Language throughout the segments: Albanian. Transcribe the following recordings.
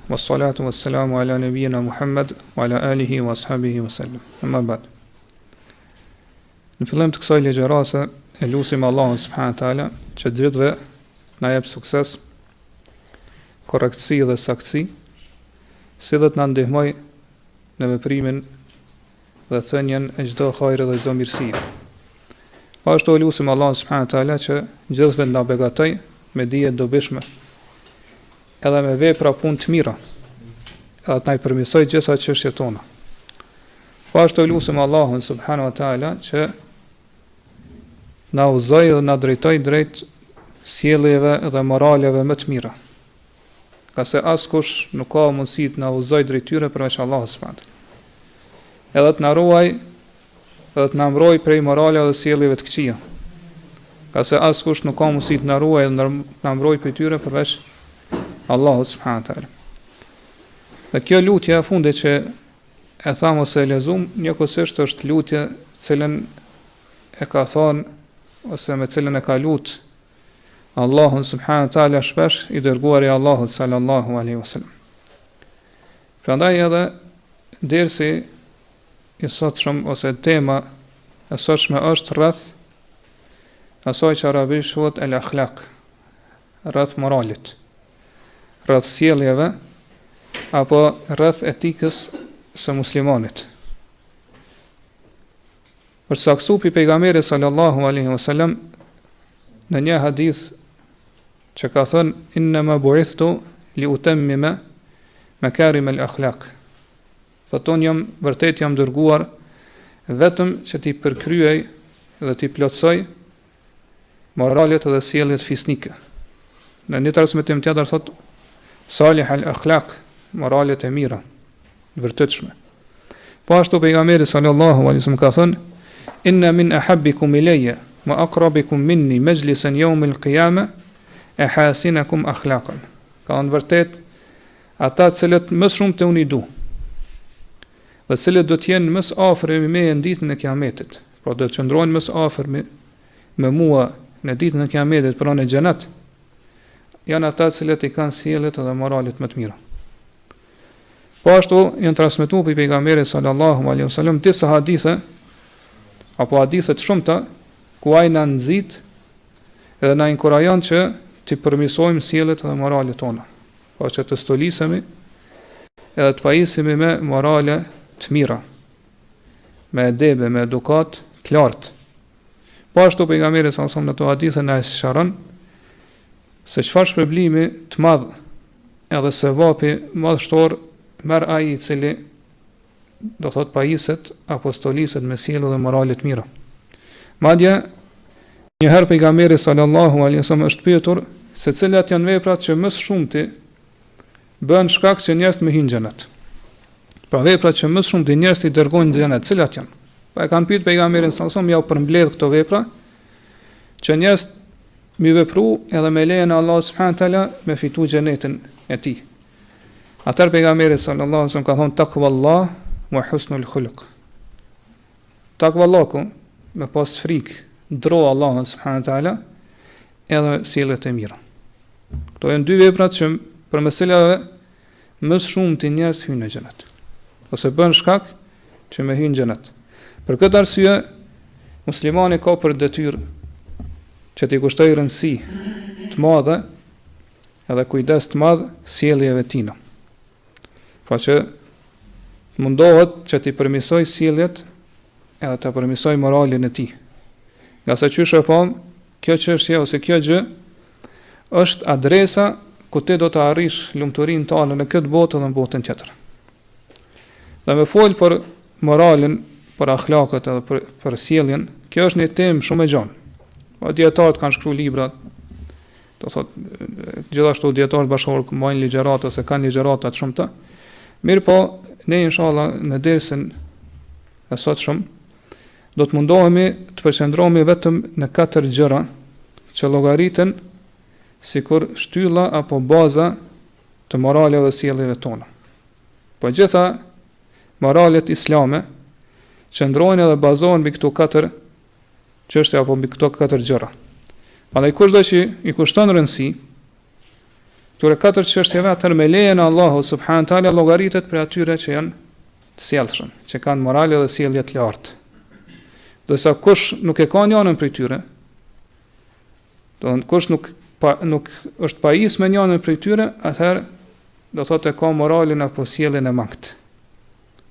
wassalatu wassalamu ala nabiyina Muhammad wa ala alihi wa ashabihi wa sallam. Amma ba'd. Në fillim të kësaj ligjërase e lutim Allahun subhanahu wa taala që të gjithëve na jep sukses, korrektësi dhe saktësi, si dhe të na ndihmoj në veprimin dhe thënien e çdo hajri dhe çdo mirësie. Ashtu lutim Allahun subhanahu wa taala që gjithëve na beqatoj me dije të dobishme, edhe me vepra punë të mira, edhe të na i përmirësoj gjitha çështjet tona. Ashtu lutim Allahun subhanahu wa taala që na udhëzoj dhe na drejtoj drejt sjelljeve dhe moraleve më të mira. Ka se askush nuk ka mundësi të na udhëzoj drejt tyre përveç Allahut subhanahu wa taala. Edhe të na ruaj, edhe të na mbroj prej moraleve dhe sjelljeve të këqija. Ka se askush nuk ka mundësi të na ruaj dhe na mbroj prej tyre përveç Allahut subhanahu wa taala. Dhe kjo lutje e fundit që e tham ose e lexuam, njëkohësisht është lutje cilën e ka thonë ose me cilën e ka lut Allahun subhanahu wa taala shpesh i dërguari i Allahut sallallahu alaihi wasallam. Prandaj edhe dersi i sotshëm ose tema e sotshme është rreth asaj që arabisht quhet el akhlaq, rreth moralit, rreth sjelljeve apo rreth etikës së muslimanit. Për saksupi pejgamberi sallallahu alaihi wasallam në një hadith që ka thënë innama bu'ithtu li utammima makarim al-akhlaq. Thoton vërtet jam dërguar vetëm që t'i përkryej dhe t'i plotësoj moralet dhe sjelljet fisnike. Në një transmetim tjetër thot salih al-akhlaq, moralet e mira, vërtetshme. Po ashtu pejgamberi sallallahu alaihi wasallam ka thënë inna min ahabbikum ilayya wa aqrabikum minni majlisan yawm al-qiyamah ahasinakum akhlaqan. Ka në vërtet ata të cilët më shumë të unë i du, dhe cilët do të jenë më së afër me në ditën e Kiametit, pra do të qëndrojnë më së afër me mua në ditën e Kiametit, pra në xhenet, janë ata të cilët i kanë sjelljet dhe moralet më të mira. Po ashtu janë transmetuar për pejgamberin sallallahu alaihi wasallam disa hadithe apo hadithe të shumta ku ai na nxit edhe na inkurajon që të përmirësojmë sjelljet dhe moralet tona, pa që të stolisemi edhe të pajisemi me morale të mira, me edebe, me edukat të lartë. Po ashtu pejgamberi sallallahu alaihi wasallam në to hadithe na sqaron se çfarë shpërblimi të madh edhe sevapi madhështor merr ai i cili do thot pajiset apo stoliset me sjellje dhe morale të mira. Madje një herë pejgamberi sallallahu alaihi wasallam është pyetur se cilat janë veprat që më së shumti bën shkak që njerëzit më hyjnë në xhenet. Pra veprat që më së shumti njerëzit i dërgojnë në xhenet, cilat janë? Pa e kanë pyetur pejgamberin sallallahu alaihi wasallam, ja u përmbledh këto vepra që njerëzit mi vepru edhe me lejen e Allahut subhanahu wa taala me fitu xhenetin e tij. Atëherë pejgamberi sallallahu alaihi wasallam ka thonë takvallah wa husnul khuluq. Takvallahu me pas frikë, ndro Allahun subhanahu wa taala edhe sjelljet e mira. Këto janë dy veprat që për meselave më shumë të njerëz hyjnë në xhenet, ose bën shkak që me hyjnë në xhenet. Për këtë arsye, muslimani ka për detyrë që t'i kushtoj rëndësi të madhe edhe kujdes të madh sjelljeve tina. Pra që mundohet që t'i përmirësoj sjelljet edhe t'i përmirësoj moralin e tij. Nga sa qysh e pam, kjo çështje ose kjo gjë është adresa ku ti do të arrish lumturinë tënde në këtë botë dhe në botën tjetër. Dhe me fol për moralin, për akhlaqet edhe për sjelljen, kjo është një temë shumë e gjatë. Po dietarët kanë shkruar libra, do thot gjithashtu dietarët bashkëkohor kanë ligjërata ose kanë ligjërata të shumta. Mirë po, ne inshallah në dersin e sotshëm do të mundohemi të përqendrohemi vetëm në 4 gjëra që llogariten sikur shtylla apo baza të moraleve dhe sjelljeve tona. Po gjitha moralet islame qëndrojnë edhe bazohen mbi këto 4 çështje apo mbi këto 4 gjëra. Prandaj kushdo që i kushton rëndësi këtyre katër çështjeve, atëherë me lejen e Allahut subhanahu teala llogaritet për atyre që janë të sjellshëm, që kanë morale dhe sjellje të lartë. Do sa kush nuk e ka njënën prej tyre, do të kush nuk është pajis me njënën prej tyre, atëherë do thotë ka moralin apo sjelljen e mangët.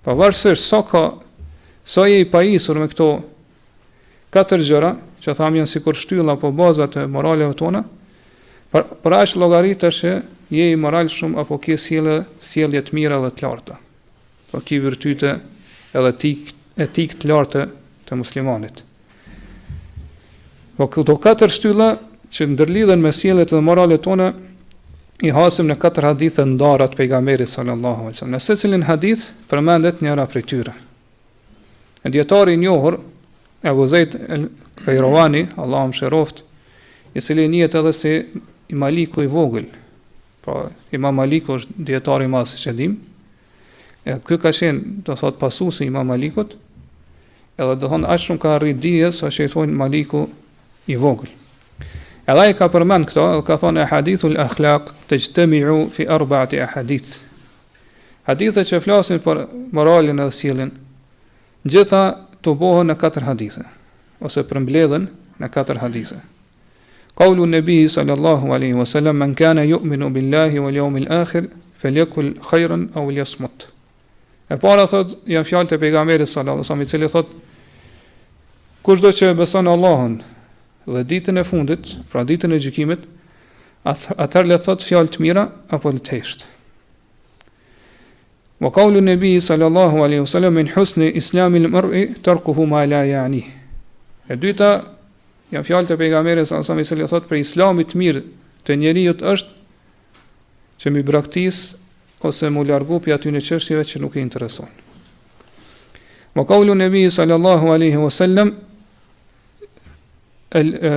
Pavarësisht sa je i pajisur me këto katër gjëra, që thamë janë sikur shtylla apo bazat e moraleve tona, për aq llogaritesh që je i moral shumë apo ke sjellje të mira dhe të larta. Po ki virtyte edhe etik të lartë të muslimanit. Po këto katër shtylla që ndërlidhen me sjelljet dhe moralet tona i hasim në katër hadithe ndara të pejgamberit sallallahu alaihi wasallam. Në secilin hadith përmendet njëra prej tyre. Dietari i njohur Abu Zeid al-Qayrawani, Allahu mëshiroft, i cili njihet edhe si Maliku i vogël. Pra, Imam Maliku është dietari i madh, siç e dim. Ky ka qenë, do thot, pasuesi i Imam Malikut, edhe do thonë aq shumë ka arrit dijes sa që i thonë Maliku i vogël. Edhe ai ka përmend këto, edhe ka thonë hadithul akhlaq tajtami'u fi arba'ati ahadith. Hadithet që flasin për moralin dhe sjelljen, gjitha të bohen në katër hadithe, ose përmbledhen në katër hadithe. Qaulu nabi sallallahu alaihi wasallam man kana yu'minu billahi wal yawmil akhir falyakul khayran aw liyasmut. E para thot janë fjalët e pejgamberit sallallahu alaihi wasallam, i cili thot kushdo që beson Allahun dhe ditën e fundit, pra ditën e gjykimit, atëherë le thot fjalë të mira apo le të hesht. Wa qawlu nabi sallallahu alaihi wasallam min husni islamil mar'i tarkuhu ma la ya'ni. E dyta janë fjalët e pejgamberit sallallahu alaihi wasallam, i cili thot për islamit të mirë të njeriu është që mi braktis ose mu largu pi aty në çështjeve që nuk i intereson. Wa qawlu nabi sallallahu alaihi wasallam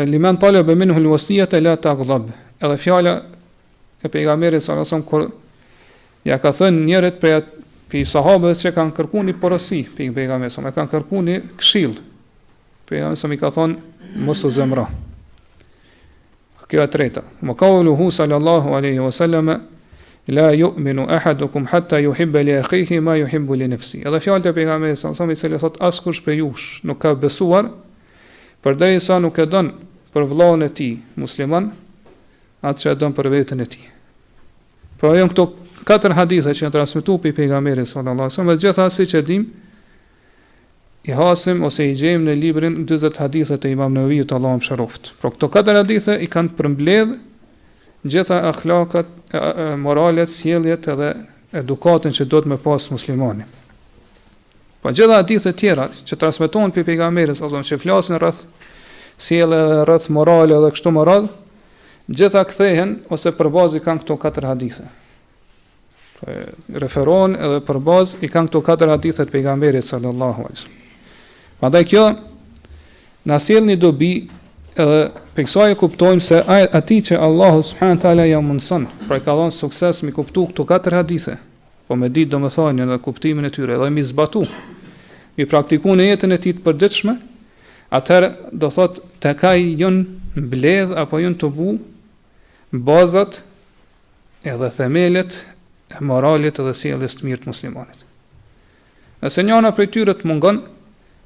liman talaba minhu alwasiyata la taghdab. Edhe fjala e pejgamberit sallallahu alaihi wasallam kur ja ka thënë njerëzit për sahabët që kanë kërkuar një porosi për pejgamberin, sa kanë kërkuar një këshill. Pejgamberi sa mi ka thonë mos u zemro. Kjo e treta. Wa qawluhu sallallahu alaihi wasallam la yu'minu ahadukum hatta yuhibba li akhihi ma yuhibbu li nafsihi. Edhe fjalët e pejgamberit sallallahu alaihi wasallam i cili thot askush prej jush nuk ka besuar përderisa nuk e don për vllahun e tij musliman atë që e don për veten e tij. Pra janë këto katër hadithe që janë transmetuar pe pejgamberit sallallahu alaihi wasallam, gjithashtu siç e dim, i hasim ose i gjejmë në librin 40 hadithe të Imam Nawawiut, Allahu mëshiroft. Pra këto katër hadithe i kanë përmbledh gjitha akhlakat, moralet, sjelljet edhe edukatën që do të me pas muslimani. Po gjitha hadithe tjera që transmetohen pe pejgamberit sallallahu alaihi wasallam, që flasin rreth sjellje, rreth morale dhe kështu me radhë, gjitha kthehen ose për bazë kanë këto katër hadithe. Referon edhe për bazë i kanë këto katër hadithe të pejgamberit sallallahu alaihi wasallam. Prandaj kjo na sjell një dobi, edhe për kësaj e kuptojmë se atij që Allahu subhanahu taala ja mundson, pra ka dhënë sukses mi kuptu këto katër hadithe, po me ditë domethënie edhe kuptimin e tyre, edhe mi zbatu, mi praktiku në jetën e tij të përditshme, atëherë do thot tek ai janë mbledh apo janë të bu bazat edhe themelet e moralit edhe sjelljes të mirë të muslimanit. Nëse njëna prej tyre të mungon,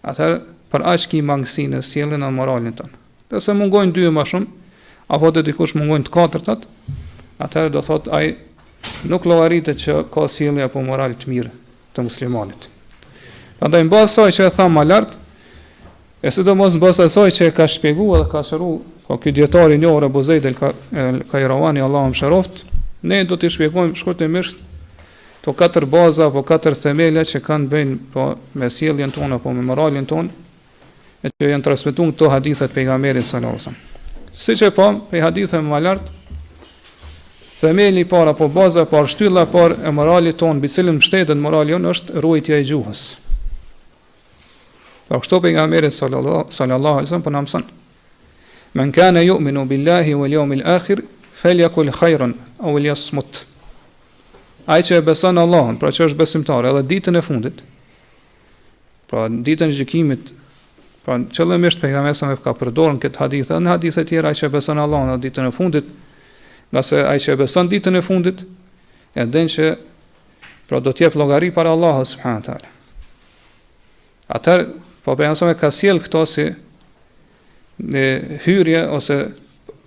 atëherë për aq ki mangësinë në sjelljen e moralin tonë. Nëse mungojnë dy më shumë, apo të dikush mungojnë të katërtat, atëherë do thot ai nuk llogaritet që ka sjellje apo moral të mirë të muslimanit. Prandaj mbas asaj që e tham më lart, e sidomos mbas asaj që e ka shpjeguar dhe ka shëruar po ky dietari i njohur Abu Zeid al-Qayrawani, Allahu mëshiroft, ne do t'i shpjegojmë shkurtimisht to katër baza apo katër themele që kanë bënë po me sjelljen tonë apo me moralin tonë, e që janë transmetuar këto hadithe të pejgamberit sallallahu alaihi wasallam. Siç e pam, për hadithe më lart, themeli i parë apo baza e parë, shtylla e parë e moralit tonë, mbi cilën mbështetet morali jonë, është ruajtja e gjuhës. Pra kështu pejgamberi sallallahu alaihi wasallam po na mëson. Men kana yu'minu billahi wal yawmil akhir falyakul khayran aw liyasmut. Ai që e beson Allahun, pra që është besimtar, edhe ditën e fundit, pra ditën e gjykimit, pra qëllimisht pejgamberi sa ka përdorur këtë hadith, edhe në hadithe tjera ai që e beson Allahun edhe ditën e fundit, Nga se ai që e beson ditën e fundit, e din që pra do t'jep llogari para Allahut subhanahu wa taala. Atëherë, po pejgamberi ka sjell këto si në hyrje ose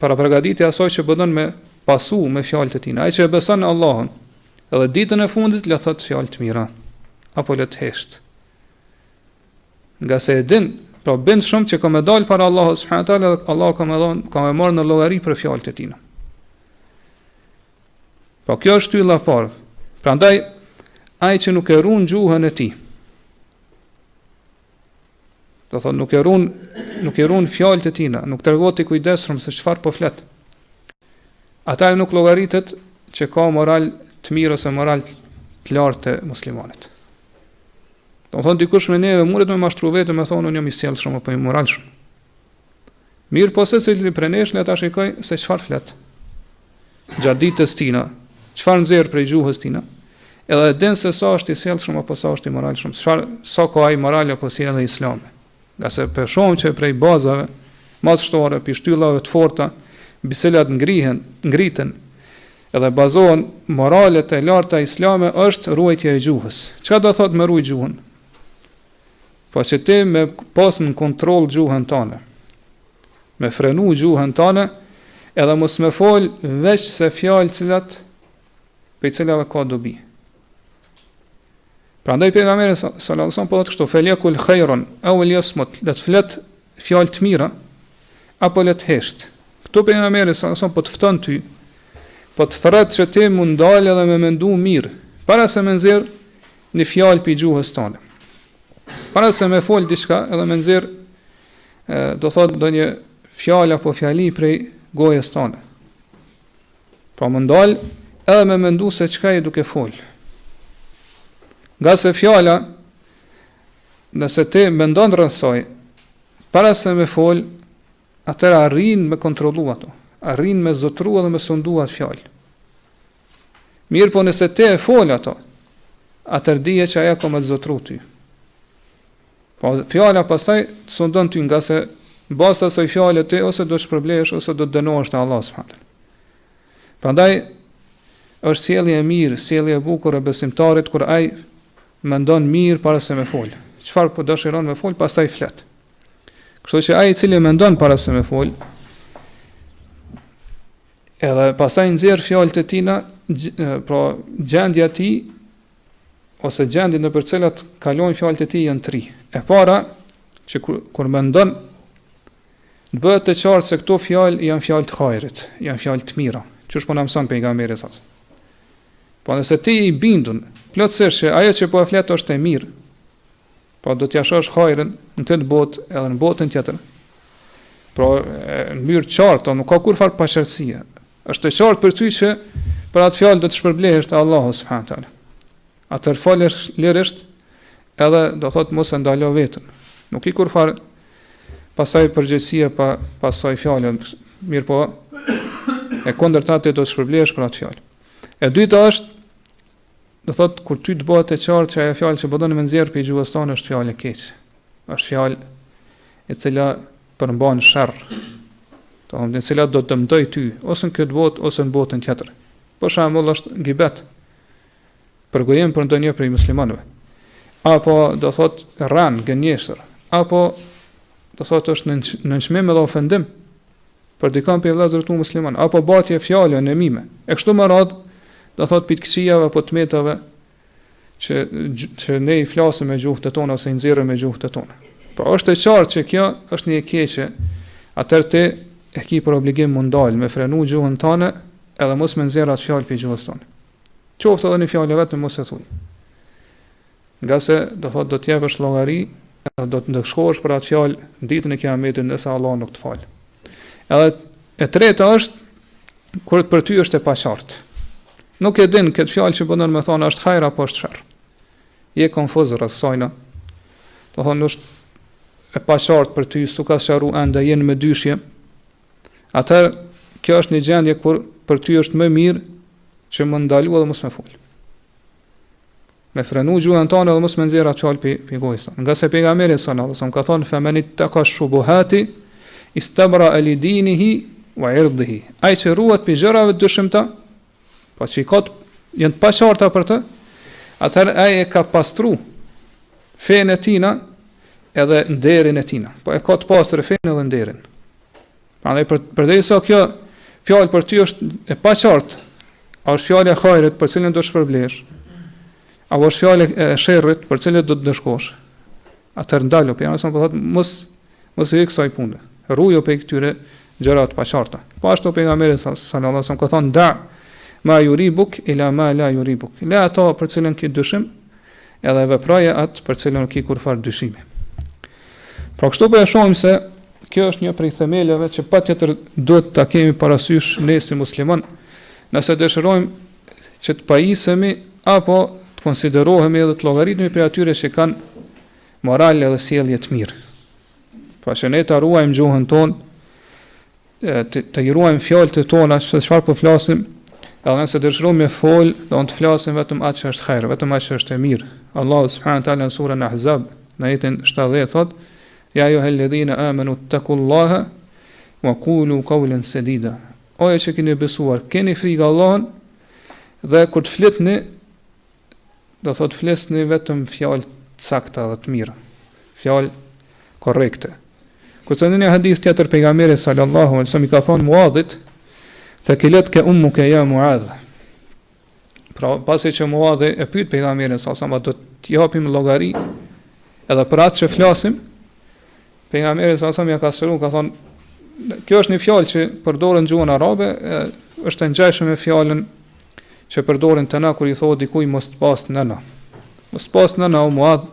para përgatitje asaj që bëdon me pasu me fjalët e tij. Ai që e beson në Allahun, edhe ditën e fundit le thot fjalë të mira, apo le të hesht. Nga se e din, pra bën shumë që ka me dal para Allahut subhanahu wa taala, Allah ka me marrë në llogari për fjalët e tij. Po kjo është shtylla e parë. Prandaj ai që nuk e ruan gjuhën e tij, do thotë nuk e ruan fjalët e tina, nuk tregohet i kujdesshëm se çfarë po flet. Ata nuk llogaritet që ka moral të mirë ose moral të lartë të muslimanit. Do thonë dikush me neve mundet me mashtru vetëm me thonë unë jam i sjellshëm apo i moralshëm. Mirë po secili prej nesh le ta shikoj se çfarë flet. Gjatë ditës tina, çfarë nxjerr prej gjuhës tina, edhe din se sa është i sjellshëm apo sa është i moralshëm, sa ka ai moral apo sjellje islame. Nga se për shumë që prej bazave madhështore, për shtyllave të forta, mbi cilat ngriten edhe bazohen moralet e larta islame është ruajtja e gjuhës. Çka do thot me ruaj gjuhën? Po që ti me pas në kontroll gjuhën tane, me frenu gjuhën tane, edhe mos me fol veç se fjalë cilat për cilave ka dobi. Prandaj pejgamberi sallallahu alajhi wasallam po thotë kështu: "Felekul khairon aw yasmut", le të flet fjalë të mira apo le të hesht. Ktu pejgamberi sallallahu alajhi wasallam po të fton ty, po të thret që ti mund dalë edhe me mendu mirë, para se me nxjerr një fjalë pi gjuhës tonë. Para se me fol diçka edhe me nxjerr do thotë ndonjë fjalë apo fjali prej gojës tonë. Pra mund dalë edhe me mendu se çka je duke fol. Nga se fjala, nëse ti mendon rreth saj, para se me fol, atëra arrin me kontrollu ato, arrin me zotru edhe me sundu atë fjalë. Mirë po nëse ti e fol ato, atër dije që aja ka me zotru ty. Po fjala pastaj të sundon ty, nga se basa saj fjale ti ose do shpërblesh ose do të dënohesh te Allah subhanahu. Prandaj është sjellje e mirë, sjellje e bukur e besimtarit kur ai mendon mirë para se me fol. Çfarë po dëshiron me fol, pastaj flet. Kështu që ai i cili mendon para se me fol, edhe pastaj nxjerr fjalët e tina, pra gjendja e tij ose gjendja në për cilat kalojnë fjalët e tij janë tri. E para, që kur mendon, të bëhet të qartë se këto fjalë janë fjalë të hajrit, janë fjalë të mira. Çush po na mëson pejgamberi thotë. Po nëse ti i bindun plotësisht që ajo që po e flet është e mirë, po do t'ja shosh hajrin në këtë botë edhe në botën tjetër. Pra në mënyrë të qartë, nuk ka kurfar paqartësie. Është e qartë për ty që për atë fjalë do të shpërblehesh te Allahu subhanahu taala. Atëherë falesh lirisht edhe do thotë mos e ndalo veten. Nuk i kurfar pasaj përgjegjësia pa pasaj fjalën, mirë po e kundërta ti do të shpërblehesh për atë fjalë. E dyta është, do thotë kur ty të bëhet e qartë që ajo fjalë që po don me nxjerr për gjuhës tonë është fjalë e keqe. Është fjalë e cila përmban sherr. Do të thonë cila do të dëmtoj ty ose në këtë botë ose në botën tjetër. Për shembull është gibet. Përgojim për ndonjë prej muslimanëve. Apo do thotë rran, gënjeshtër, apo do thotë është në çmim edhe ofendim për dikon për vëllezërit tu musliman, apo batje fjalë në mime. E kështu me radhë, do thotë pitkëqijave apo tmetave që ne i flasim me gjuhët e tona ose i nxjerrim me gjuhët e tona. Pra është e qartë që kjo është një e keqe, atëherë ti e ke për obligim mundal me frenu gjuhën tënde edhe mos me nxjerr atë fjalë për gjuhës tonë. Qoftë edhe një fjalë vetëm mos e thuj. Nga se do thotë do të jepësh llogari, do të ndëshkohesh për atë fjalë ditën e Kiametit nëse Allah nuk të fal. Edhe e treta është kur për ty është e paqartë. Nuk e din këtë fjalë që bëndon me thonë është hajra apo është sherr. Je konfuz rreth saj. Do thonë është e paqartë për ty, s'u ka sqaruar ende, jeni me dyshje. Atëherë kjo është një gjendje kur për ty është më mirë që më ndalu edhe mos më fol. Me frenu gjuhën tonë edhe mos më nxjerr atë fjalë pi gojës. Nga se pejgamberi sallallahu alajhi wasallam ka thonë: "Faman ittaqa shubuhati istabra li dinihi wa irdhihi. Ai që ruhet për gjërave të dëshimta, po që i ka janë të paqarta për të, atëherë ai e ka pastru fenë e tina edhe nderin e tina. Po e ka të pastër fenë edhe nderin. Prandaj përderisa kjo fjalë për ty është e paqartë, a është fjalë e hajrit për cilën do të shpërblesh, apo është fjalë e sherrit për cilën do të dëshkosh, atëherë ndalo, për janë po thotë mos e kësaj pune. Ruajo pe këtyre gjërat të paqarta. Po ashtu pejgamberi sallallahu alajhi wasallam ka thënë da ma yuribuk ila ma la yuribuk. La ato për cilën ke dyshim, edhe veproje atë për cilën ke kurfar dyshimi. Pra kështu po e shohim se kjo është një prej themeleve që patjetër duhet ta kemi parasysh ne si musliman, nëse dëshirojmë që të pajisemi apo të konsiderohemi edhe të llogaritemi për atyre që kanë morale dhe sjellje të mirë. Pra që ne ta ruajmë gjuhën tonë, të ruajmë fjalët tona, se çfarë po flasim, edhe nëse dëshirojmë të fol, do të flasim vetëm atë që është hajër, vetëm atë që është e mirë. Allahu subhanahu wa taala në surën Ahzab, në ajetin 70 thotë: Ja ayyuhalladhina amanu taqullaha wa qulu qawlan sadida. O ju që keni besuar, keni frikë Allahun dhe kur të fletni, do thotë flisni vetëm fjalë të sakta dhe të mira, fjalë korrekte. Kurse në një hadith tjetër pejgamberi sallallahu alaihi wasallam i ka thonë Muadhit, thaqilatka ummuka ya Muadh. Pra pasi që Muadhi e pyet pejgamberin sallallahu alaihi wasallam, do të japim llogari edhe për atë që flasim, pejgamberi sallallahu alaihi wasallam ja ka shëruar, ka thonë, kjo është një fjalë që përdoren në gjuhën arabe, është e ngjashme me fjalën që përdoren të na kur i thotë dikujt mos të pas nëna. Mos të pas nëna o Muadh,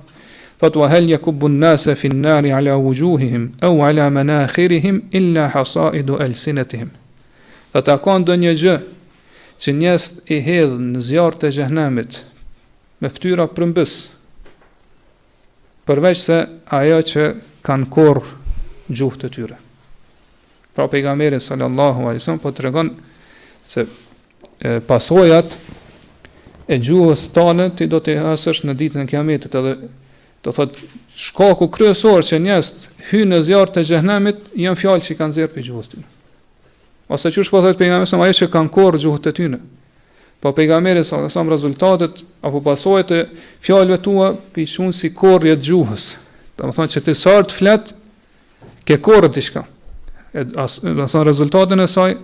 thot wa hal yakubbu an-nasa fi an-nari ala wujuhihim aw ala manakhirihim illa hasaidu alsinatihim. Thot a ka ndonjë gjë që njerëzit i hedhin në zjarrt e xhenemit me fytyra prëmbës, përveç se ajo që kanë korr gjuhët e tyre. Pra pejgamberi sallallahu alaihi wasallam po tregon se pasojat e gjuhës tonë ti do të hasësh në ditën e Kiametit, edhe do thot shkaku kryesor që njerëzit hyjnë në zjarrt e xhenemit janë fjalë që kanë nxjerrë për gjuhën tyre. Ose çush po thot pejgamberi sa ajo që kanë korr gjuhët e tyre. Po pejgamberi sa rezultatet apo pasojat e fjalëve tua piqun si korrje të gjuhës. Domethënë që ti sa të flet ke korrë diçka. Do të rezultatin e saj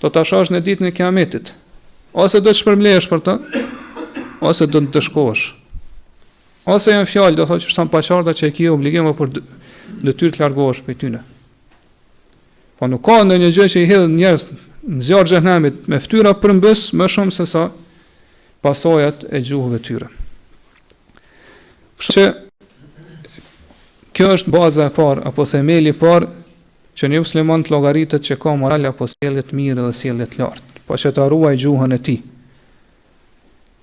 do ta shohësh në ditën e Kiametit. Ose do të shpërblehesh për të, ose do të dëshkohesh. Ose janë fjalë do thotë që janë paqarta që e ke obligim për detyrë të largohesh prej tyre. Po nuk ka ndonjë gjë që i hedh njerëz në zjarr xhenemit me fytyra përmbës më shumë se sa pasojat e gjuhëve tyre. Kështu që kjo është baza e parë apo themeli i parë që një musliman të llogaritet që ka moral apo sjellje të mirë dhe sjellje të lartë, po që ta ruaj gjuhën e tij.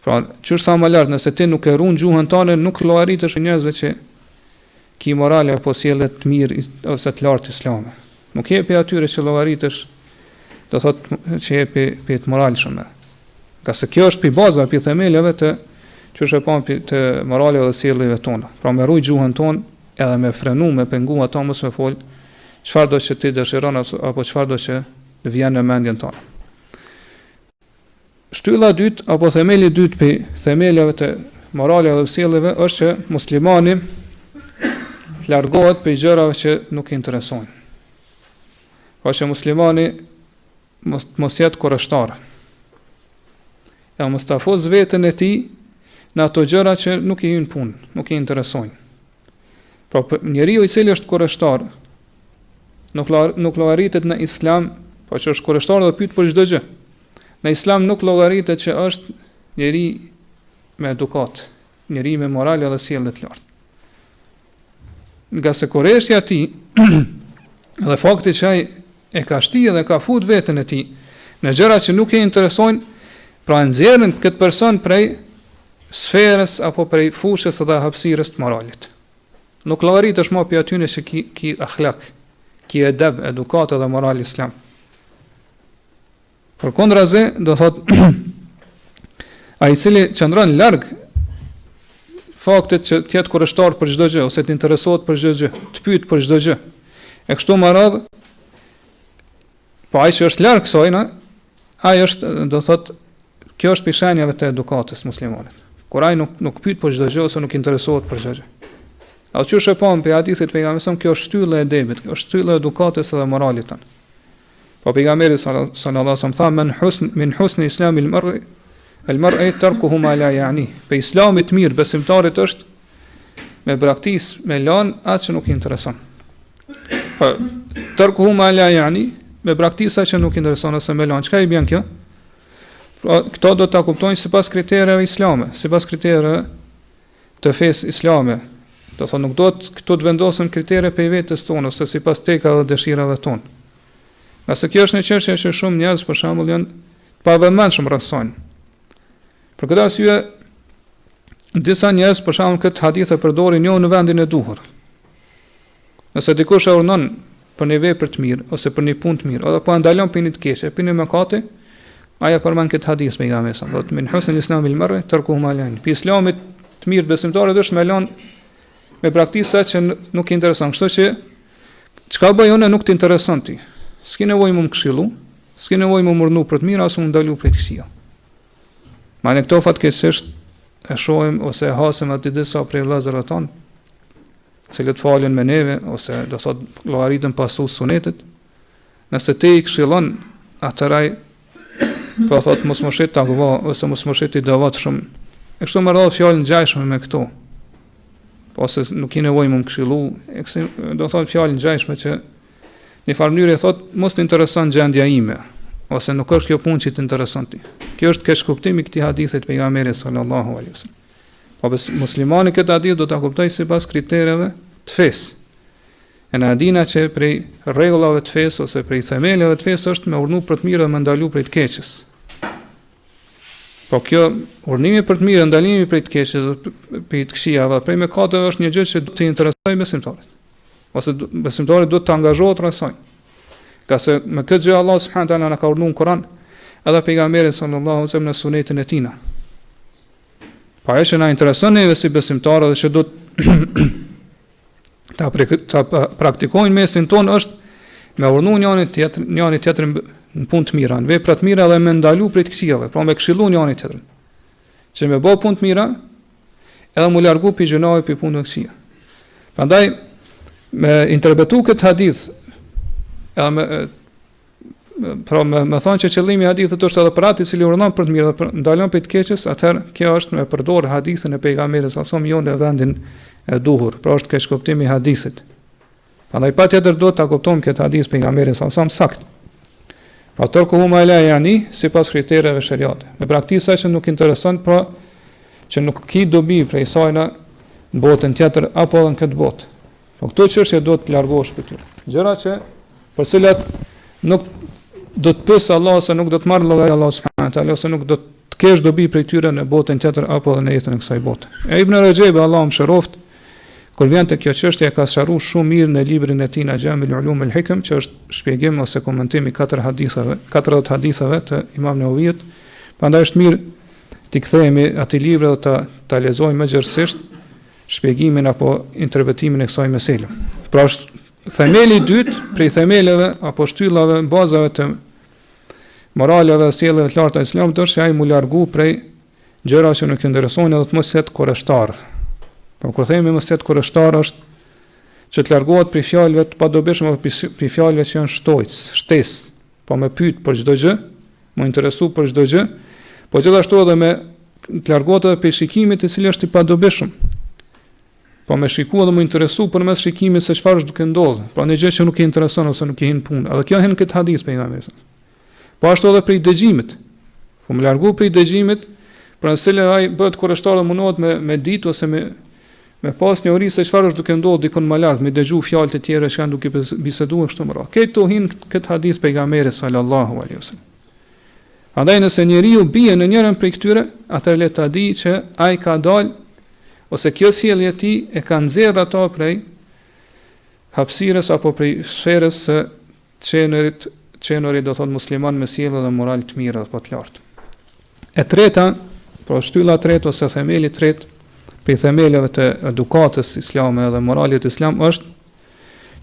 Pra, çu sa më lart, nëse ti nuk e ruan gjuhën tënde, nuk llogaritesh me njerëzve që ki morale apo sjellje të mirë ose të lartë islame. Nuk jepi atyre që llogaritesh, do thotë që jepi pe të moralshëm. Ka se kjo është pi baza, pi themeleve të çu pa të moraleve dhe sjelljeve tona. Pra me ruaj gjuhën tonë edhe me frenu, me pengu ato mos me fol çfarë do që ti dëshiron apo çfarë do që të vjen në mendjen tonë. Shtylla e dytë apo themeli i dytë pe themeleve të moraleve dhe sjelljeve është që muslimani të largohet prej gjërave që nuk i interesojnë. Pra që muslimani mos jetë kurrështar. Ja mos ta fuz veten e tij në ato gjëra që nuk i hyn punë, nuk i interesojnë. Pra njeriu i cili është kurrështar nuk llogaritet në islam, po që është kurrështar dhe pyet për çdo gjë. Në islam nuk llogaritet që është njeri me edukat, njeri me morale dhe sjellje të lartë. Nga se kurrështja e tij dhe fakti që ai e ka shti dhe ka fut veten e tij në gjëra që nuk e interesojnë, pra nxjerrin këtë person prej sferës apo prej fushës dhe hapësirës të moralit. Nuk llogaritesh më pi aty që ki akhlak, ki edeb, edukat dhe moral islam. Për kontrazi, do thot ai i cili qëndron larg faktit që të jetë kurrështar për çdo gjë ose të interesohet për çdo gjë, të pyet për çdo gjë. E kështu më radh, Po ai që është larg kësaj, ai është, do thot, kjo është pishenjave të edukatës muslimanit. Kur ai nuk pyet për çdo gjë ose nuk interesohet për çdo gjë. Atë që shepon për hadithet pejgamberit, kjo është shtylla e edebit, kjo është shtylla e edukatës dhe moralit tan. Po pejgamberi sallallahu alaihi wasallam tha min husni islamil mar'i al-mar'i tarkuhu ma la ya'ni. Pe islami i mirë besimtarit është me braktis, me lan atë që nuk i intereson. Po tarkuhu ma la ya'ni, me braktis atë që nuk i intereson ose me lan. Çka i bën kjo? Pra, këto do ta kuptojnë sipas kritereve islame, sipas kritereve të fesë islame. Do thonë nuk do të këtu të vendosen kritere për vetes tonë ose sipas tekave dhe dëshirave tonë. Nëse kjo është një çështje që shumë njerëz për shembull janë të pavëmendshëm rreth. Për këtë arsye disa njerëz për shembull këtë hadith e përdorin jo në vendin e duhur. Nëse dikush e urdhon për një vepër të mirë ose për një punë të mirë, ose po e ndalon për një të keqe, për një mëkate, aja përmend këtë hadith pejgamberi sa, do të min husnul islamil mar'i tarkuhu ma la ya'ni. Pi islamit të mirë besimtarit është me lënë me praktisa që nuk i intereson. Kështu që çka bëjon nuk të intereson ti. S'ke nevojë më këshillu, s'ke nevojë më murnu për të mirë as më ndalu prej të këqija. Ma në këto fatkeqësisht e shohim ose e hasim aty disa prej vëllezërve tonë, cilët falen me neve ose do thot llogaritën pas sunetit. Nëse ti i këshillon atëraj, po thot mos më shit takva ose mos më shit i devotshëm. E kështu më radh fjalë ngjashme me këto. Ose nuk i nevojë më këshillu, do thot fjalë ngjashme që në farë mënyrë e thot mos të intereson gjendja ime, ose nuk është kjo punë që të intereson ti. Kjo është keq kuptimi i këtij hadithi të pejgamberit sallallahu alaihi wasallam. Po muslimani këtë hadith do ta kuptojë sipas kritereve të fesë. E na dina që prej rregullave të fesë ose prej themeleve të fesë është me urdhnu për të mirë dhe me ndalu prej të keqes. Po kjo urdhënimi për të mirë, ndalimi prej të keqes, prej të këqijave, prej mëkateve është një gjë që do të interesojë besimtarit. Ose besimtari duhet të angazhohet rreth saj. Ka se me këtë gjë Allah subhanahu wa taala na ka urdhëruar në Kur'an, edhe pejgamberi sallallahu alaihi wasallam në sunetin e tij. Pa që na intereson neve si besimtarë dhe që do ta praktikojnë mesin ton është me urdhëruar njëri tjetrin në punë të mira, në vepra të mira dhe me ndalu prej të këqijave, pra me këshillu njëri tjetrin. Që me bëj punë të mira, edhe mu largu pi gjunave pi punëve të këqija. Prandaj me interpretu këtë hadith, edhe me thonë që qëllimi i hadithit është edhe për atë i cili urdhon për të mirë dhe ndalon prej të keqes, atëherë kjo është me përdor hadithin e pejgamberit sallallahu alaihi wasallam jo në vendin e duhur. Pra është keq kuptimi i hadithit. Prandaj patjetër duhet ta kuptojmë këtë hadith pejgamberit sallallahu alaihi wasallam sakt. Pra tarkuhu ma la ya'ni sipas kritereve shariate. Me praktisa që nuk intereson, pra që nuk ki dobi prej saj në botën tjetër apo edhe në këtë botë. Po këto çështje duhet të largohesh për tyre. Gjëra që për cilat nuk do të pyes Allah ose nuk do të marrë llogari Allah subhanahu wa taala ose nuk do të kesh dobi prej tyre në botën tjetër apo edhe në jetën e kësaj bote. E Ibn Rajab Allahu mëshiroft kur vjen te kjo çështje ka sqaruar shumë mirë në librin e tij Najamul Ulum al Hikam, që është shpjegim ose komentim i 40 hadithave të Imam Nevovit. Prandaj është mirë të kthehemi atij libri dhe ta lexojmë më gjerësisht shpjegimin apo interpretimin e kësaj mesele. Pra është themeli i dytë prej themeleve apo shtyllave, bazave të moraleve dhe sjelljes së larta të Islamit është që ai mu largu prej gjërave që nuk i interesojnë dhe të mos jetë kurreshtar. Po kur themi mos jetë kurreshtar është që të largohet prej fjalëve të padobishme apo prej fjalëve që janë shtesë, po me pyet për çdo gjë, më interesu për çdo gjë, po gjithashtu edhe me të largohet edhe prej shikimit i cili është i padobishëm. Po me shikuar dhe më interesu përmes shikimit se çfarë është duke ndodhur. Pra një gjë që nuk i intereson ose nuk i hin punë. Edhe kjo hen këtë hadith pejgamberit. Po ashtu edhe prej dëgjimit. Po më largu prej dëgjimit, pra nëse ai bëhet kurreshtar dhe mundohet me ditë ose me pas një uri se çfarë është duke ndodhur dikon më lart, me dëgju fjalë të tjera që janë duke biseduar kështu më radh. Këto hin këtë hadith pejgamberit sallallahu alaihi wasallam. Andaj nëse njeriu bie në njërin prej këtyre, atëherë le ta di që ai ka dalë ose kjo sjellje e tij e ka nxjerrë ato prej hapësirës apo prej sferës së çenurit do thot musliman me sjellje dhe moral të mirë apo të lartë. E treta, pra shtylla e tretë ose themeli i tretë prej themeleve të edukatës islame dhe moralit islam është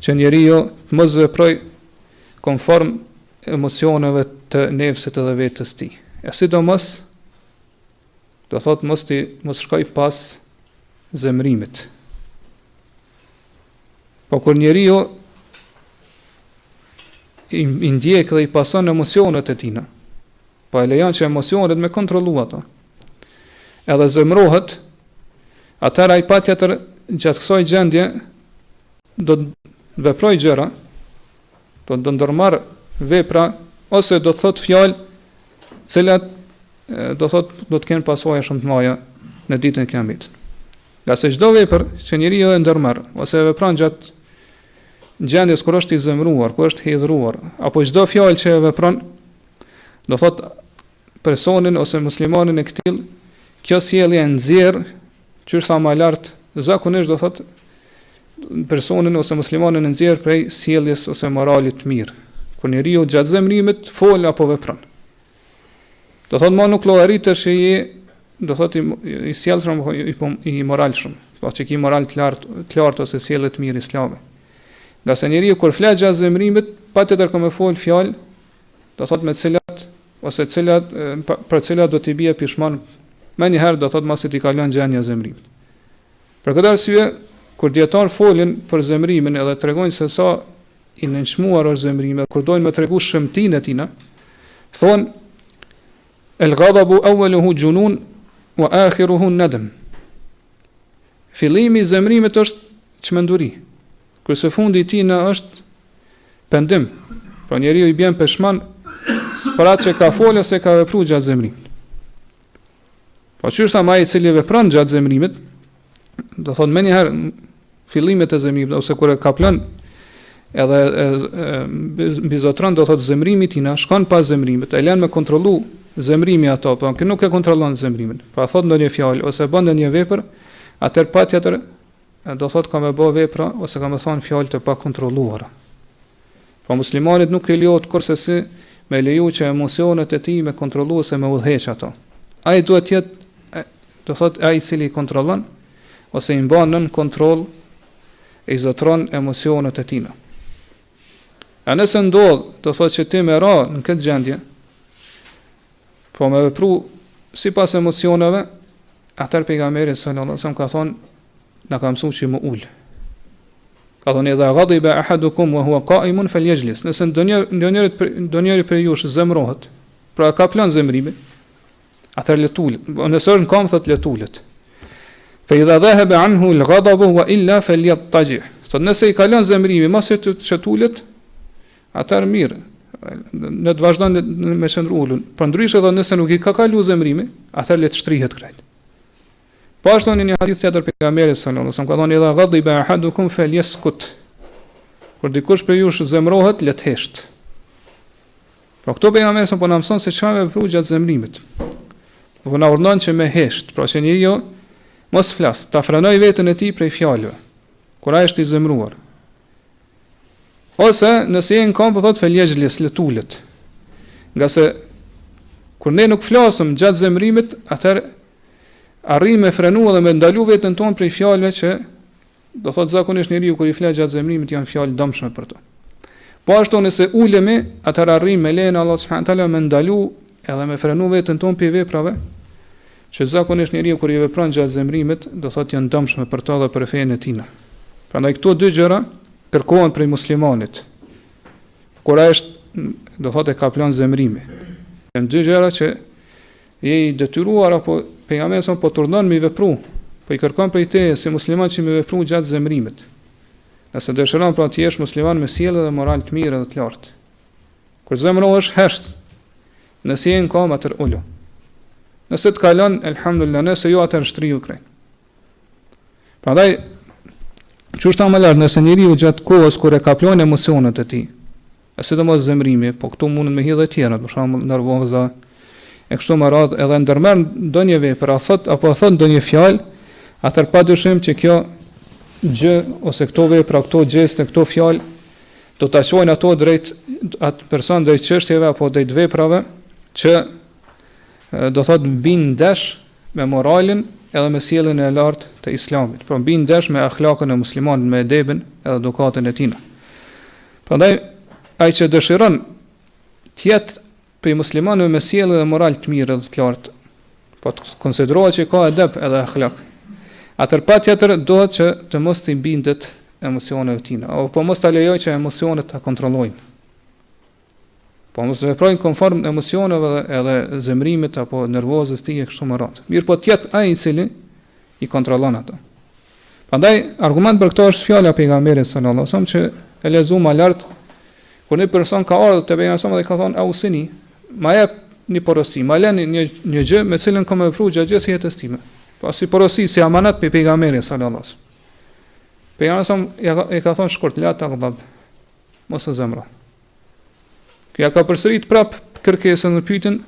që njeriu të mos veprojë konform emocioneve të nefsit edhe vetës ti. E sidomos, do thot mos shkoj pas zemrimit. Po kur njeriu i ndjek dhe i pason emocionet e tina, po e lejon që emocionet me kontrollu ato, edhe zemrohet, atëra i patjetër gjatë kësaj gjendje do të veproj gjëra, do të ndërmarr vepra ose do të thot fjalë cilat do të kenë pasojë shumë të mëdha në ditën e Kiametit. Nga se çdo vepër që njeriu e ndërmarr ose e vepron gjatë gjendjes kur është i zemruar, kur është hidhur, apo çdo fjalë që e vepron, do thot personin ose muslimanin e këtill, kjo sjellje nxjerr qysh sa më lart, zakonisht do thot personin ose muslimanin e nxjerr prej sjelljes ose moralit të mirë. Kur njeriu gjatë zemrimit fol apo vepron, do thot më nuk llogaritesh që je, do thot i sjellshëm i moralshëm, pa që ki moral të lartë ose sjellje të mirë islame. Nga se njeriu kur flet gjatë zemrimit, patjetër ka më fol fjalë, do thot me cilat ose për cilat do t'i bie pishman më një herë, do thot mos i t'i kalon gjendja zemrimit. Për këtë arsye, kur dietar folin për zemrimin edhe tregojnë se sa i nënçmuar është zemrimi, kur dojnë me tregu shëmtinë e tina, thon el ghadabu awwaluhu junun wa akhiruhu nadam. Fillimi i zemrimit është çmenduri, kurse fundi i tij është pendim. Pra njeriu i bën peshman për atë që ka folë ose ka vepruar gjatë zemrimit. Po çështë ama i cili vepron gjatë zemrimit, do thon më një herë fillimet e zemrimit ose kur e ka plan edhe bizotron, do thot zemrimi i tij shkon pas zemrimit, e lën me kontrollu zemrimi ato, po që nuk e kontrollon zemrimin. Pa thot ndonjë fjalë ose bën ndonjë vepër, atëherë patjetër do thot ka me bë vepra ose ka me thon fjalë të pa kontrolluara. Po muslimanit nuk e lejohet kurse si me leju që emocionet e tij me kontrollu ose me udhëheq ato. Ai duhet të jetë, do thot ai i cili kontrollon ose i mban nën kontroll e i zotron emocionet e tina. A nëse ndodh, do thot që ti me ra në këtë gjendje, po me vepru sipas emocioneve, atëherë pejgamberi sallallahu alajhi wasallam ka thonë, na ka mësuar që më ul. Ka thonë idha ghadiba ahadukum wa huwa qa'imun falyajlis. Nëse ndonjëri prej jush zemrohet, pra ka plan zemrimi, atëherë le tulet. Nëse është në kam thot le tulet. Fa idha dhahaba anhu al-ghadabu wa illa falyattaji. Sot nëse i kalon zemrimi mos e çetulet, atëherë mirë, në të vazhdon me qëndru ullun. Për ndryshe dhe nëse nuk i ka kalu zemrimi, atëherë le të shtrihet krejt. Po ashtu në një hadith tjetër pejgamberit sallallahu alajhi wasallam ka thonë idha ghadiba ahadukum falyaskut. Kur dikush prej jush zemrohet, le të hesht. Pra këto pejgamberi po na mëson se çfarë vepru gjatë zemrimit. Po na urdhon që me hesht, pra që njeriu mos flas, ta frenoj veten e tij prej fjalëve. Kur ai është i zemruar. Ose nëse je në kamp, thot falyajlis, le tulet. Nga se kur ne nuk flasëm gjatë zemrimit, atëherë arrim me frenu dhe me ndalu veten tonë prej fjalëve që do thot zakonisht njeriu kur i flet gjatë zemrimit janë fjalë dëmshme për to. Po ashtu nëse ulemi, atëherë arrim me lejen Allah subhanahu taala me ndalu edhe me frenu veten tonë për veprave që zakonisht njeriu kur i vepron gjatë zemrimit, do thot janë dëmshme për to dhe për fenë e tij. Prandaj këto dy gjëra kërkohen prej muslimanit. Kur ai është, do thotë ka plan zemrimi. Janë dy gjëra që je i detyruar apo pejgamberi po turdon me vepru, po i kërkon prej teje si musliman që me vepru gjatë zemrimit. Nëse dëshiron pra të jesh musliman me sjellje dhe moral të mirë dhe të lartë. Kur zemrohesh hesht, nëse je në kam atër ulo. Nëse të kalon, elhamdulillah, nëse jo atër shtriu krejt. Prandaj çështë më lart, nëse njeriu gjatë kohës kur e ka plan emocionet e tij, sidomos zemrimi, po këtu mundet me hidhje të tjera, për shembull nervoza, e kështu me radhë, edhe ndërmerr ndonjë vepër, apo thot ndonjë fjalë, atëherë padyshim që kjo gjë ose këto vepra, këto gjeste, këto fjalë do ta çojnë ato drejt atë person drejt çështjeve apo drejt veprave që do thot bin dash me moralin edhe me sjelljen e lartë të islamit. Pra bin dash me akhlakun e muslimanit, me edebin edhe edukatën e tij. Prandaj ai që dëshiron, do thot me vepru gjatë zemrimit, atëherë do thot me tjetë për muslimanëve me sjellje dhe moral të mirë dhe të lartë, po të konsiderohet që ka edep edhe akhlak. Atër pa tjetër dohet që të mos të bindet emocioneve tina, apo mos të lejoj që emocionet të kontrollojnë. Po mos të veprojnë konform emocioneve edhe zemrimit apo nervozës tij e kështu me radhë. Mirë po tjetë ai i cili i kontrollon ato. Prandaj argument për këto është fjala e pejgamberit sallallahu alajhi wasallam që e lexuam më lart kur një person ka ardhur te pejgamberi sallallahu alajhi wasallam dhe ka thonë ausini, ma jep një porosi, ma lën një gjë me cilën kam vepruar gjatë gjithë jetës time. Po si porosi, si amanat pe pejgamberin sallallahu alajhi wasallam. Pejgamberi sallallahu e ka thonë shkurt la taghdab, mos e zemro. Kja ka përsërit prap kërkesën në pyetjen,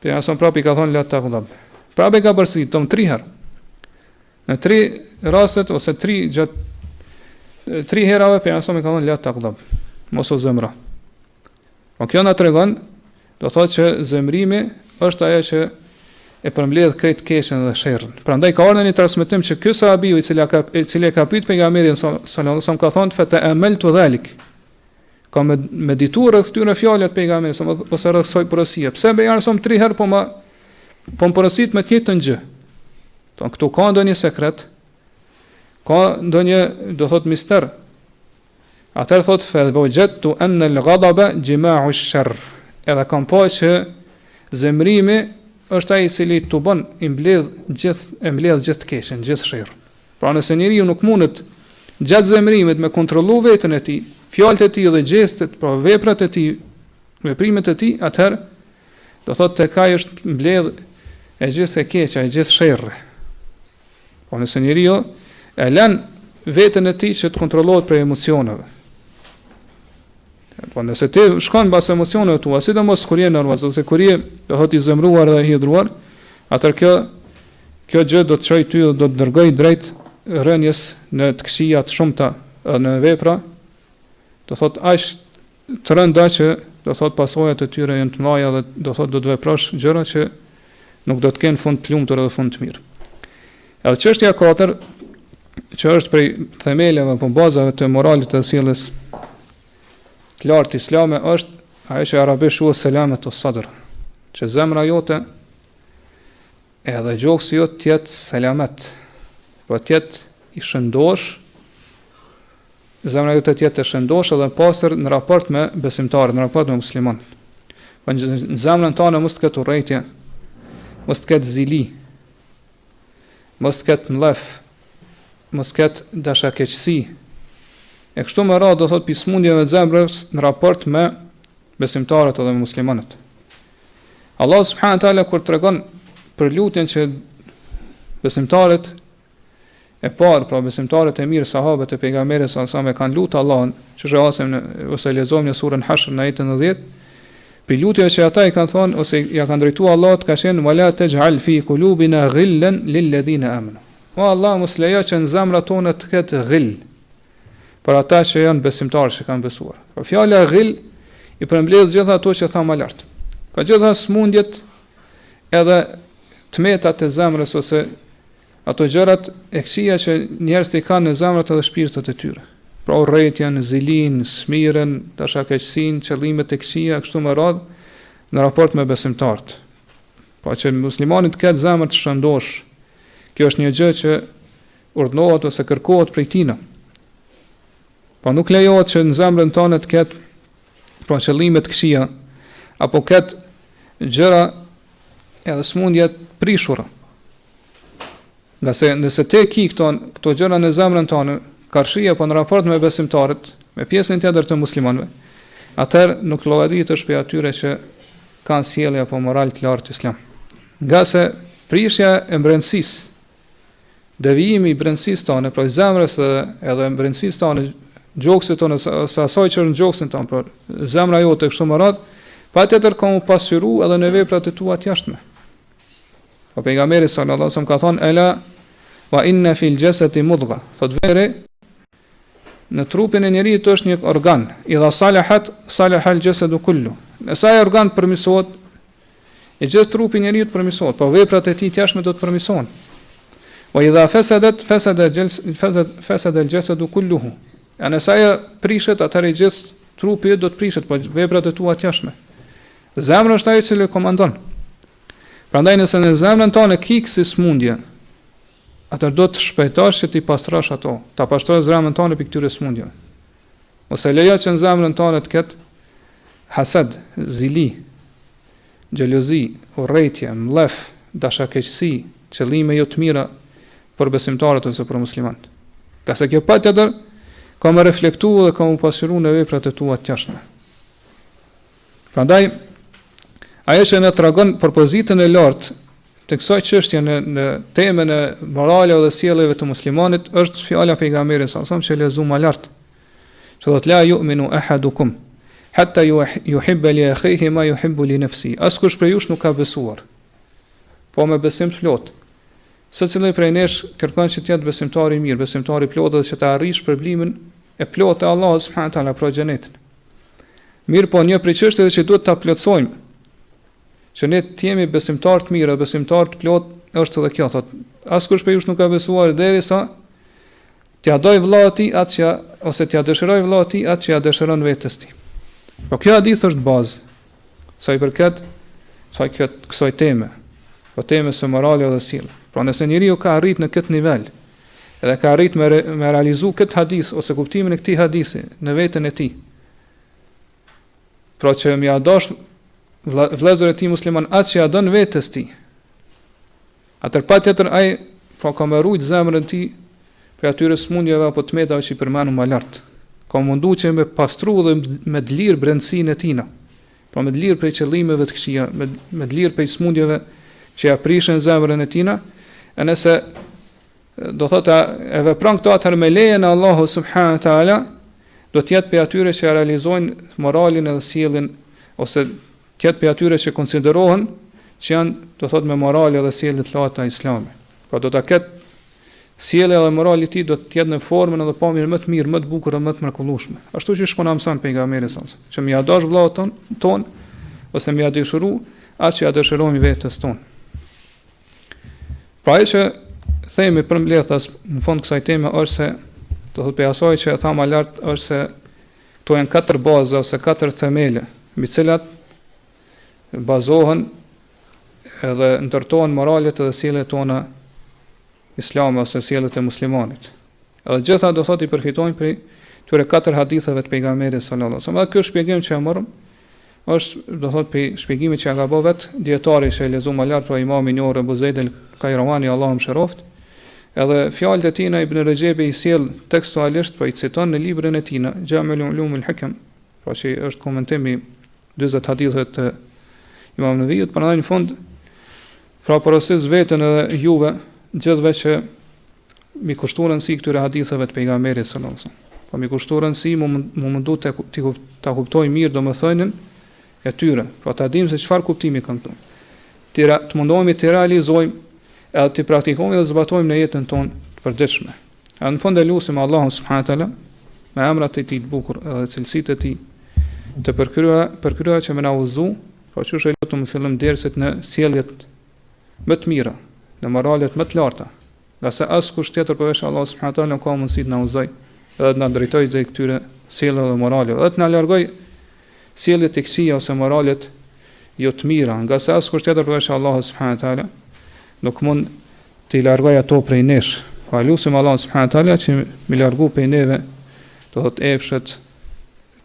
pejgamberi sallallahu prap i ka thonë la taghdab. Prap e ka përsërit 3 herë. Në 3 rastet ose 3 herave pejgamberi sallallahu ka thonë la taghdab, mos u zemro. Po kjo na tregon, do thotë që zemrimi është ajo që e përmbledh këtë keqen dhe sherrin. Prandaj ka ardhur një transmetim që ky sahabiu i cili ka pyet pejgamberin sallallahu alajhi wasallam ka thonë fa ta'amaltu dhalik. Ka medituar rreth këtyre fjalëve të pejgamberit ose rreth kësaj porosie. Pse pejgamberi sallallahu 3 herë po më porosit me të njëjtën gjë. Don këtu ka ndonjë sekret, ka ndonjë, do thot mister. Atëherë thot fa wajadtu anna al-ghadaba jima'u ash-sharr. Edhe kam pa që zemrimi është ai i cili të bën i mbledh gjithë keqen, gjithë sherrin. Pra nëse njeriu nuk mundet gjatë zemrimit me kontrollu veten e tij, fjalët e tij dhe gjestet, pra veprat e tij, veprimet e tij, atëherë do thotë tek ai është mbledh e gjithë e keqja, e gjithë sherrri. Po nëse njeriu e lën veten e tij që të kontrollohet prej emocioneve. Po nëse ti shkon mbas emocioneve tua, sidomos kur je nervoz ose kur je do thotë i zemruar dhe i hidhur, atëherë kjo gjë do të çojë ty dhe do të dërgoj drejt rënjes në të këqija të shumta në vepra, do thotë aq të rënda që do thotë pasojat e tyre janë të mëdha dhe do thotë do të veprosh gjëra që nuk do të kenë fund të lumtur edhe fund të mirë. Edhe çështja 4, që është prej themeleve apo bazave të moralit të sjelljes të lartë islame, është ajo që arabisht quhet selamet o sadr, që zemra jote edhe gjoksi jot të jetë selamet, po të jetë i shëndosh, zemra jote të jetë e shëndosh edhe pastër në raport me besimtarët, në raport me muslimanët. Po në zemrën tënde mos të ketë urrëtie, mos të ketë zili, mos të ketë mllëf, mos të ketë dashakeqësi. E kështu me radhë do thot pismundjeve të zemrës në raport me besimtarët edhe me muslimanët. Allah subhanahu wa taala kur tregon për lutjen që besimtarët e parë, pra besimtarët e mirë, sahabët e pejgamberit sallallahu alajhi wasallam kanë lutur Allahun, që shëhasim ose lexojmë në surën Hashr në ajetin 10, për lutjeve që ata i kanë thonë ose ja kanë drejtuar Allahut ka qenë wala taj'al fi qulubina ghillan lil ladina amanu. O Allah, mos lejo që në zemrat tona të ketë ghill për ata që janë besimtarë që kanë besuar. Por fjala ghill i përmbledh gjithë ato që thamë më lart. Ka gjitha smundjet edhe tmetat e zemrës ose ato gjërat e këqija që njerëzit i kanë në zemrat edhe shpirtat e tyre. Pra urrëtien, zilin, smirën, dashakeqësinë, qëllimet e këqija kështu me radhë në raport me besimtarët. Pa që muslimani të ketë zemër të shëndosh, kjo është një gjë që urdhënohet ose kërkohet prej tij. Po nuk lejohet që në zemrën tonë të ketë pra qëllime të këqija apo ketë gjëra edhe smundje të prishura. Nga se nëse te ki këto gjëra në zemrën tonë, karshia po në raport me besimtarët, me pjesën tjetër të muslimanëve, atëherë nuk llogarit është për atyre që kanë sjellje apo moral të lartë islam. Nga se prishja e brendësisë, devijimi i brendësisë tonë, pra zemrës edhe brendësisë tonë, gjoksit tonë, sa asaj që në gjoksin tonë, pra zemra jote kështu më radhë, patjetër ka u pasqyru edhe në veprat e tua të jashtme. Po pejgamberi sallallahu alajhi wasallam ka thonë ela wa inna fil jasadi mudgha. Thot vere në trupin e njerit është një organ, idha salahat salaha al jasadu kullu. Nëse ai organ përmirësohet, e gjithë trupi i njerit përmirësohet, po veprat e tij të jashtme do të përmirësohen. Wa idha fasadat fasada al jasadu kulluhu. Nëse ai prishet, atëherë gjithë trupi do të prishet, po veprat e tua të jashtme. Zemra është ajo që komandon. Prandaj nëse në zemrën tonë ki kësi smundje, atër do të shpejtosh që ti pastrosh ato, ta pastrosh zemrën tonë për këtyre smundjeve. Ose lejo që në zemrën tonë të ketë hasad, zili, xhelozi, urrëtie, mllef, dashakeqësi, qëllime jo të mira për besimtarët ose për muslimanët. Ka se kjo patjetër ka më reflektuar dhe ka më pasuru në veprat e tua të jashtme. Prandaj, ajo që në tregon për pozitën e lartë të kësaj çështje në temën e moraleve dhe sjelljes të muslimanit është fjala e pejgamberit sa që lezu më lart. Që do të la yu'minu ahadukum hatta yuhibba li akhihi ma yuhibbu li nafsi. Askush prej jush nuk ka besuar, po me besim të plot. Secili prej nesh kërkon që të jetë besimtar i mirë, besimtar i plot dhe që të arrish përblimin e plotë e Allahut subhanahu wa taala për xhenetin. Mirë, po një prej çështjeve që duhet ta plotësojmë, që ne të jemi besimtar të mirë, besimtar të plot, është edhe kjo, thotë, askush prej jush nuk ka besuar derisa t'ja doj vëllau ti atë që ose t'ja dëshiroj vëllau ti atë që ja dëshiron vetes ti. Po kjo hadith është bazë sa i përket kësaj teme, po temës së morale dhe sjellje. Pra nëse njeriu ka arrit në këtë nivel, edhe ka arrit me realizu këtë hadith ose kuptimin e këtij hadithi në veten e tij, pra që m'ja dash vëllezër e tij musliman atë që ja don vetes tij, atër patjetër ai pra ka më rujt zemrën tij për atyre smundjeve apo tmetave që i përmenu më lartë. Ka mundu që me pastru dhe me dlirë brendësinë e tina, pra me dlirë prej qëllimeve të këqija, me dlirë prej smundjeve që ja prishën zemrën e tina, e nëse do thotë e vepron këto atëherë me lejen e Allahu subhanahu wa taala, do të jetë për atyre që realizojnë moralin edhe sjelljen, ose të jetë për atyre që konsiderohen që janë, do thotë, me moral edhe sjellje të larta islame. Pra do ta ketë sjellja dhe morali i tij do të jetë në formën edhe pamjen më të mirë, më të bukur dhe më të mrekullueshme. Ashtu që shkon na mëson pejgamberi sa, që më ja dash vëllaut ton ose më ja dëshiru atë që ja dëshirojmë vetes ton. Pra që themi për mbledhas në fund kësaj teme është se do thotë për asaj që e tha më lart është se këto janë 4 baza ose 4 themele mbi të cilat bazohen edhe ndërtohen moralet edhe sjelljet tona islame ose sjelljet e muslimanit. Edhe gjitha do thotë i përfitojnë prej këtyre 4 haditheve të pejgamberit sallallahu alajhi wasallam. Dhe ky shpjegim që e morëm është do thotë për shpjegimin që ka bëu vet dietari që e lexuam më lart për imamin e Abu Zeid al-Qayrawani Allahu mëshiroft. Edhe fjalët e tij Ibn Rajab i sjell tekstualisht, po i citon në librin e tij Jami'ul Ulum al-Hikam, pra që është komentim i 40 hadithe të Imam Nevijut, prandaj në fund pra porosis veten edhe juve gjithve që mi kushtuar si këtyre haditheve të pejgamberit sallallahu alajhi wasallam. Po mi kushtuar si mu mundu ta kuptoj mirë domethënien e tyre, pra ta dim se çfarë kuptimi kanë këtu. Të mundohemi të realizojmë edhe të praktikojmë dhe zbatojmë në jetën tonë të përditshme. Në fund e lutim Allahun subhanahu wa taala me emrat e tij të bukur edhe cilësitë e tij të përkryera që më na udhëzu, pra që është lutem në fillim dersit në sjelljet më të mira, në moralet më të larta, nga se askush tjetër përveç Allahut subhanahu wa taala nuk ka mundësi të na udhëzoj edhe të na drejtojë drejt këtyre sjelljeve dhe moraleve, edhe të na largoj sjelljet e këqija ose moralet jo të mira, nga se askush tjetër përveç Allahut subhanahu wa taala nuk mund të i largoj ato prej nesh. Pa lutim Allahun subhanahu wa taala që mi largu prej neve do thotë epshet,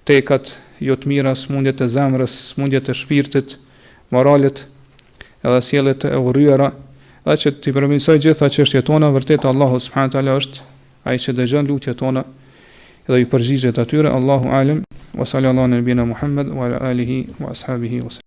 tekat jo të mira, smundjet e zemrës, smundjet e shpirtit, moralet edhe sjelljet e urryera, dhe që t'i përmirësoj gjitha çështjet tona. Vërtet Allahu subhanahu wa taala është ai që dëgjon lutjet tona dhe i përgjigjet atyre. Allahu alem, wa sallallahu ala nabina Muhammad wa ala alihi wa ashabihi wa sallam.